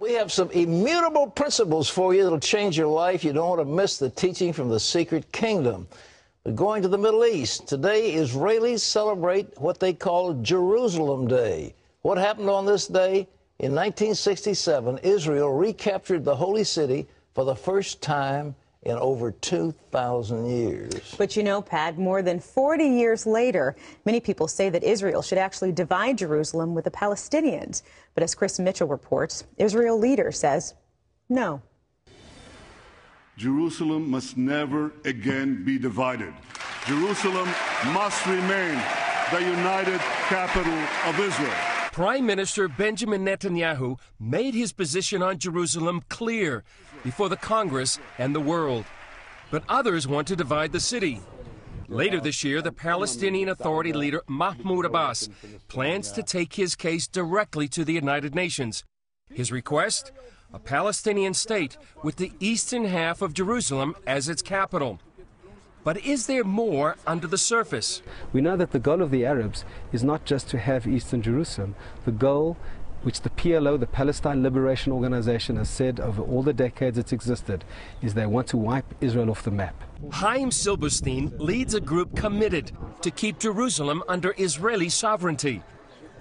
We have some immutable principles for you that'll change your life. You don't want to miss the teaching from the secret kingdom. But going to the Middle East, today Israelis celebrate what they call Jerusalem Day. What happened on this day? In 1967, Israel recaptured the holy city for the first time in over 2,000 years. But you know, Pat, more than 40 years later, many people say that Israel should actually divide Jerusalem with the Palestinians. But as Chris Mitchell reports, Israel leader says no. Jerusalem must never again be divided. Jerusalem must remain the united capital of Israel. Prime Minister Benjamin Netanyahu made his position on Jerusalem clear before the Congress and the world. But others want to divide the city. Later this year, the Palestinian Authority leader Mahmoud Abbas plans to take his case directly to the United Nations. His request? A Palestinian state with the eastern half of Jerusalem as its capital. But is there more under the surface? We know that the goal of the Arabs is not just to have eastern Jerusalem. The goal, which the PLO, the Palestine Liberation Organization, has said over all the decades it's existed, is they want to wipe Israel off the map. Chaim Silberstein leads a group committed to keep Jerusalem under Israeli sovereignty.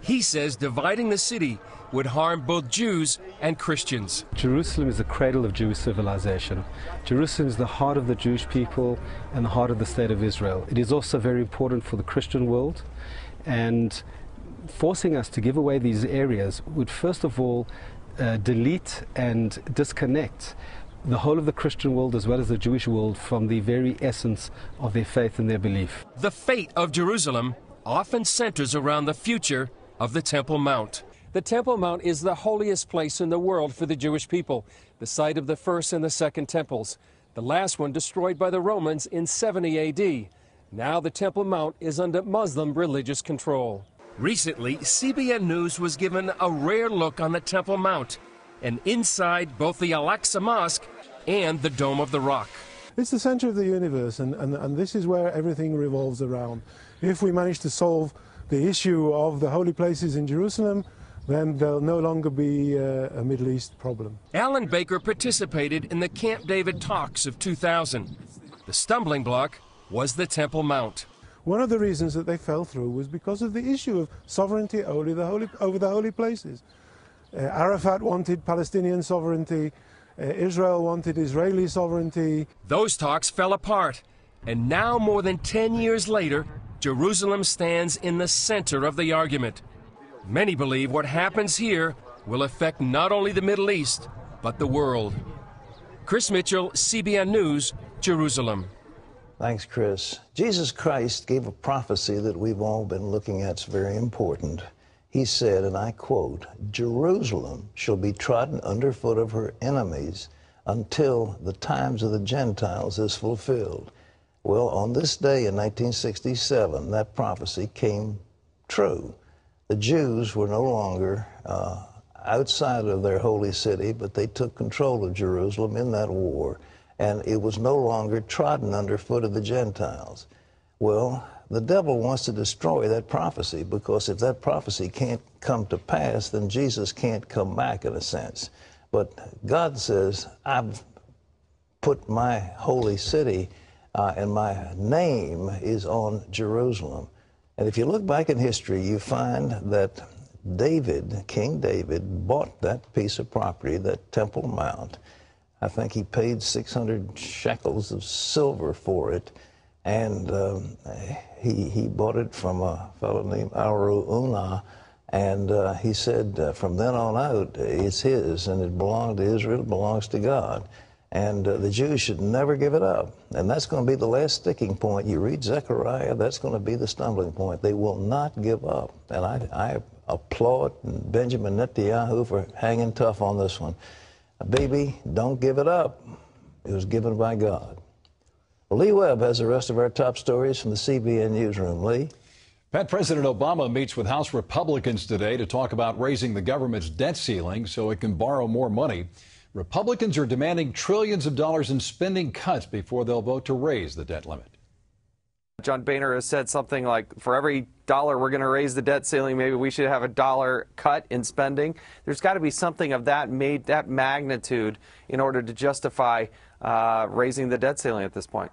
He says dividing the city would harm both Jews and Christians. Jerusalem is the cradle of Jewish civilization. Jerusalem is the heart of the Jewish people and the heart of the state of Israel. It is also very important for the Christian world, and forcing us to give away these areas would first of all delete and disconnect the whole of the Christian world as well as the Jewish world from the very essence of their faith and their belief. The fate of Jerusalem often centers around the future of the Temple Mount. The Temple Mount is the holiest place in the world for the Jewish people, the site of the first and the second temples, the last one destroyed by the Romans in 70 A.D. Now the Temple Mount is under Muslim religious control. Recently, CBN News was given a rare look on the Temple Mount and inside both the Al-Aqsa Mosque and the Dome of the Rock. It's the center of the universe, and this is where everything revolves around. If we manage to solve the issue of the holy places in Jerusalem, then there'll no longer be a Middle East problem. Alan Baker participated in the Camp David talks of 2000. The stumbling block was the Temple Mount. One of the reasons that they fell through was because of the issue of sovereignty over the holy places. Arafat wanted Palestinian sovereignty. Israel wanted Israeli sovereignty. Those talks fell apart, and now more than 10 years later, Jerusalem stands in the center of the argument. Many believe what happens here will affect not only the Middle East, but the world. Chris Mitchell, CBN News, Jerusalem. Thanks, Chris. Jesus Christ gave a prophecy that we've all been looking at. It's very important. He said, and I quote, "Jerusalem shall be trodden underfoot of her enemies until the times of the Gentiles is fulfilled." Well, on this day in 1967, that prophecy came true. The Jews were no longer outside of their holy city, but they took control of Jerusalem in that war, and it was no longer trodden underfoot of the Gentiles. Well, the devil wants to destroy that prophecy, because if that prophecy can't come to pass, then Jesus can't come back in a sense. But God says, I've put my holy city and my name is on Jerusalem. And if you look back in history, you find that David, King David, bought that piece of property, that Temple Mount. I think he paid 600 shekels of silver for it. And he bought it from a fellow named Aru-Una, and he said from then on out it's his, and it belonged to Israel, it belongs to God. And the Jews should never give it up. And that's going to be the last sticking point. You read Zechariah, that's going to be the stumbling point. They will not give up. And I applaud Benjamin Netanyahu for hanging tough on this one. Baby, don't give it up. It was given by God. Well, Lee Webb has the rest of our top stories from the CBN Newsroom. Lee? Pat, President Obama meets with House Republicans today to talk about raising the government's debt ceiling so it can borrow more money. Republicans are demanding trillions of dollars in spending cuts before they'll vote to raise the debt limit. John Boehner has said something like, for every dollar we're going to raise the debt ceiling, maybe we should have a dollar cut in spending. There's got to be something of that magnitude in order to justify raising the debt ceiling at this point.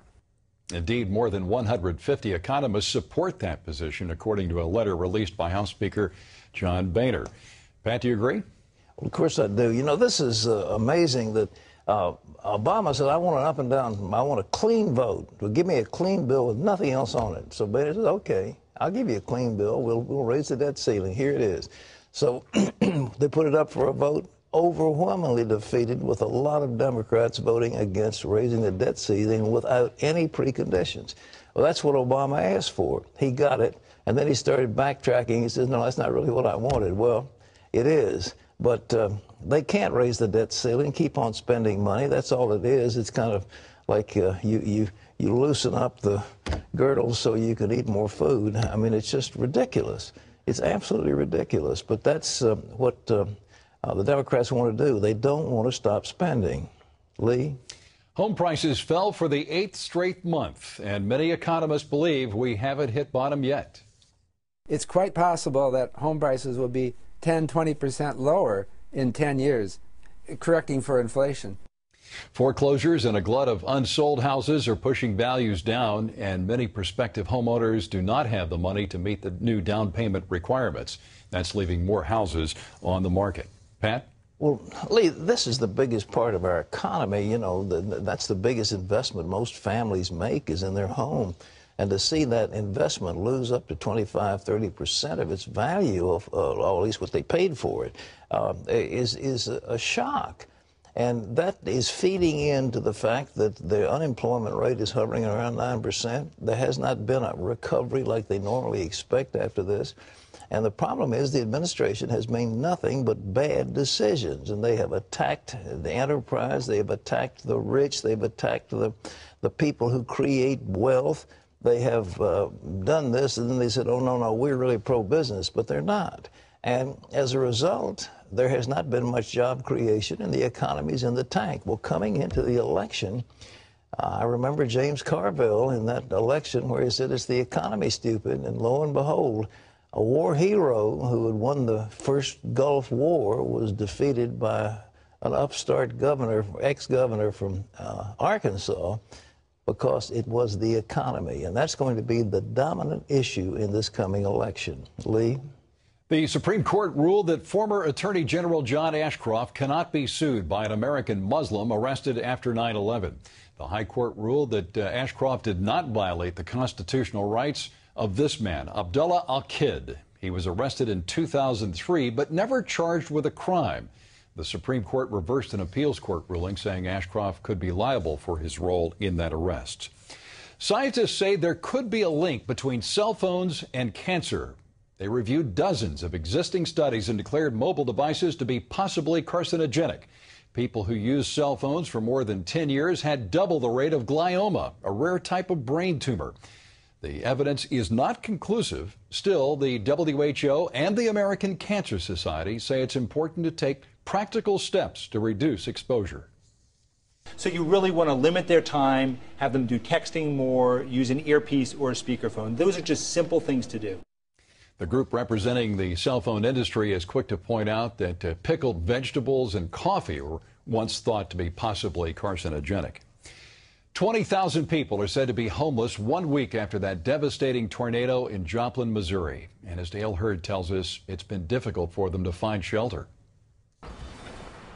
Indeed, more than 150 economists support that position, according to a letter released by House Speaker John Boehner. Pat, do you agree? Well, of course I do. You know, this is amazing that Obama said, I want an up and down, I want a clean vote. Well, give me a clean bill with nothing else on it. So Boehner said, okay, I'll give you a clean bill. We'll raise the debt ceiling. Here it is. So they put it up for a vote, overwhelmingly defeated, with a lot of Democrats voting against raising the debt ceiling without any preconditions. Well, that's what Obama asked for. He got it, and then he started backtracking. He says, no, that's not really what I wanted. Well, it is. But they can't raise the debt ceiling, keep on spending money. That's all it is. It's kind of like you loosen up the girdle so you can eat more food. I mean, it's just ridiculous. It's absolutely ridiculous. But that's what the Democrats want to do. They don't want to stop spending. Lee? Home prices fell for the 8th straight month, and many economists believe we haven't hit bottom yet. It's quite possible that home prices will be 10–20% lower in 10 years, correcting for inflation. Foreclosures and a glut of unsold houses are pushing values down, and many prospective homeowners do not have the money to meet the new down payment requirements. That's leaving more houses on the market. Pat? Well, Lee, this is the biggest part of our economy. You know, that's the biggest investment most families make is in their home. And to see that investment lose up to 25–30% of its value, or at least what they paid for it, is a shock. And that is feeding into the fact that the unemployment rate is hovering around 9%. There has not been a recovery like they normally expect after this. And the problem is the administration has made nothing but bad decisions. And they have attacked the enterprise. They have attacked the rich. They've attacked the people who create wealth. They have done this, and then they said, oh, no, we're really pro-business, but they're not. And as a result, there has not been much job creation, and the economy's in the tank. Well, coming into the election, I remember James Carville in that election where he said, it's the economy, stupid, and lo and behold, a war hero who had won the first Gulf War was defeated by an upstart governor, ex-governor from Arkansas, because it was the economy. And that's going to be the dominant issue in this coming election. Lee? The Supreme Court ruled that former Attorney General John Ashcroft cannot be sued by an American Muslim arrested after 9/11. The High Court ruled that Ashcroft did not violate the constitutional rights of this man, Abdullah Al-Kid. He was arrested in 2003, but never charged with a crime. The Supreme Court reversed an appeals court ruling saying Ashcroft could be liable for his role in that arrest. Scientists say there could be a link between cell phones and cancer. They reviewed dozens of existing studies and declared mobile devices to be possibly carcinogenic. People who used cell phones for more than 10 years had double the rate of glioma, a rare type of brain tumor. The evidence is not conclusive. Still, the WHO and the American Cancer Society say it's important to take practical steps to reduce exposure. So you really want to limit their time, have them do texting more, use an earpiece or a speakerphone. Those are just simple things to do. The group representing the cell phone industry is quick to point out that pickled vegetables and coffee were once thought to be possibly carcinogenic. 20,000 people are said to be homeless 1 week after that devastating tornado in Joplin, Missouri. And as Dale Hurd tells us, it's been difficult for them to find shelter.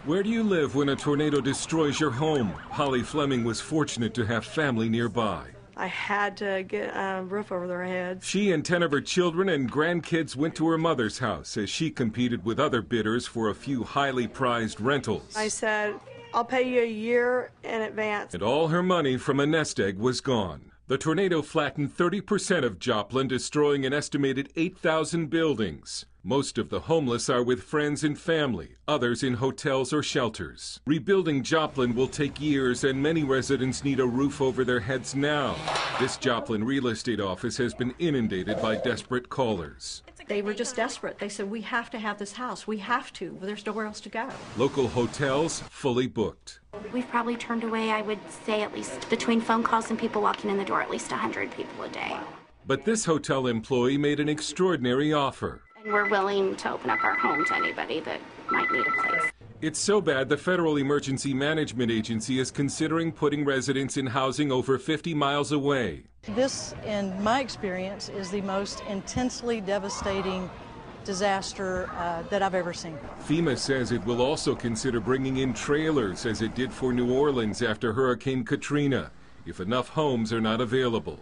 Where do you live when a tornado destroys your home? Holly Fleming was fortunate to have family nearby. I had to get a roof over their heads. She and 10 of her children and grandkids went to her mother's house as she competed with other bidders for a few highly prized rentals. I said, I'll pay you a year in advance. And all her money from a nest egg was gone. The tornado flattened 30% of Joplin, destroying an estimated 8,000 buildings. Most of the homeless are with friends and family, others in hotels or shelters. Rebuilding Joplin will take years, and many residents need a roof over their heads now. This Joplin real estate office has been inundated by desperate callers. They were just desperate. They said, we have to have this house. We have to. There's nowhere else to go. Local hotels fully booked. We've probably turned away, I would say, at least between phone calls and people walking in the door, at least 100 people a day. But this hotel employee made an extraordinary offer. And we're willing to open up our home to anybody that might need a place. It's so bad the Federal Emergency Management Agency is considering putting residents in housing over 50 miles away. This, in my experience, is the most intensely devastating disaster that I've ever seen. FEMA says it will also consider bringing in trailers, as it did for New Orleans after Hurricane Katrina, if enough homes are not available.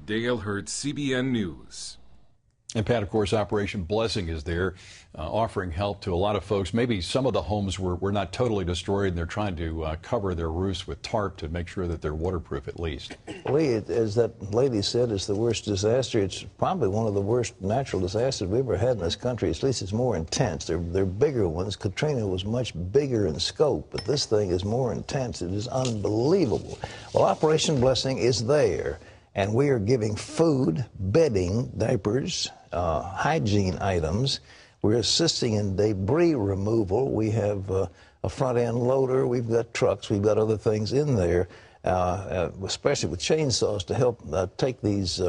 Dale Hurd, CBN News. And Pat, of course, Operation Blessing is there, offering help to a lot of folks. Maybe some of the homes were not totally destroyed, and they're trying to cover their roofs with tarp to make sure that they're waterproof at least. Lee, as that lady said, it's the worst disaster. It's probably one of the worst natural disasters we've ever had in this country. At least it's more intense. They're bigger ones. Katrina was much bigger in scope, but this thing is more intense. It is unbelievable. Well, Operation Blessing is there, and we are giving food, bedding, diapers, hygiene items. We're assisting in debris removal. We have a front-end loader. We've got trucks. We've got other things in there, especially with chainsaws to help take these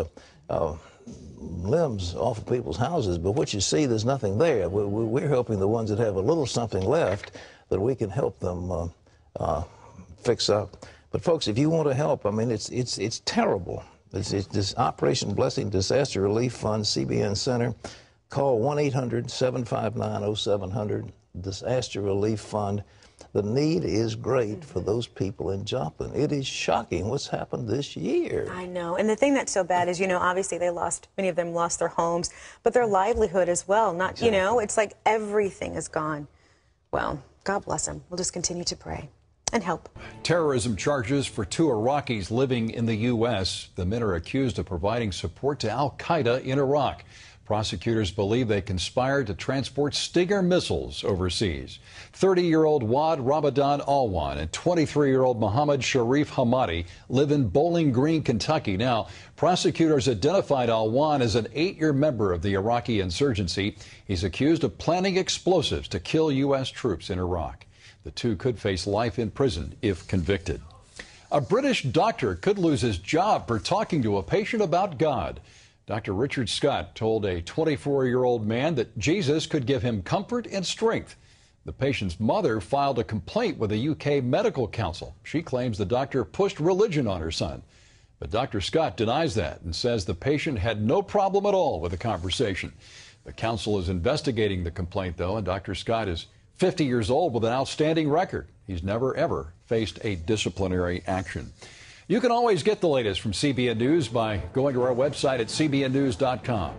limbs off of people's houses. But what you see, there's nothing there. We're helping the ones that have a little something left that we can help them fix up. But folks, if you want to help, I mean, it's terrible. It's this Operation Blessing Disaster Relief Fund, CBN Center. Call 1-800-759-0700, Disaster Relief Fund. The need is great for those people in Joplin. It is shocking what's happened this year. I know. And the thing that's so bad is, you know, obviously many of them lost their homes, but their livelihood as well. Exactly. You know, it's like everything is gone. Well, God bless them. We'll just continue to pray and help. Terrorism charges for 2 Iraqis living in the U.S. The men are accused of providing support to al-Qaeda in Iraq. Prosecutors believe they conspired to transport Stinger missiles overseas. 30-year-old Wad Ramadan Alwan and 23-year-old Mohammed Sharif Hamadi live in Bowling Green, Kentucky. Now, prosecutors identified Alwan as an 8-year member of the Iraqi insurgency. He's accused of planning explosives to kill U.S. troops in Iraq. The two could face life in prison if convicted. A British doctor could lose his job for talking to a patient about God. Dr. Richard Scott told a 24-year-old man that Jesus could give him comfort and strength. The patient's mother filed a complaint with the UK Medical Council. She claims the doctor pushed religion on her son. But Dr. Scott denies that and says the patient had no problem at all with the conversation. The council is investigating the complaint, though, and Dr. Scott is 50 years old with an outstanding record. He's never, ever faced a disciplinary action. You can always get the latest from CBN News by going to our website at cbnnews.com.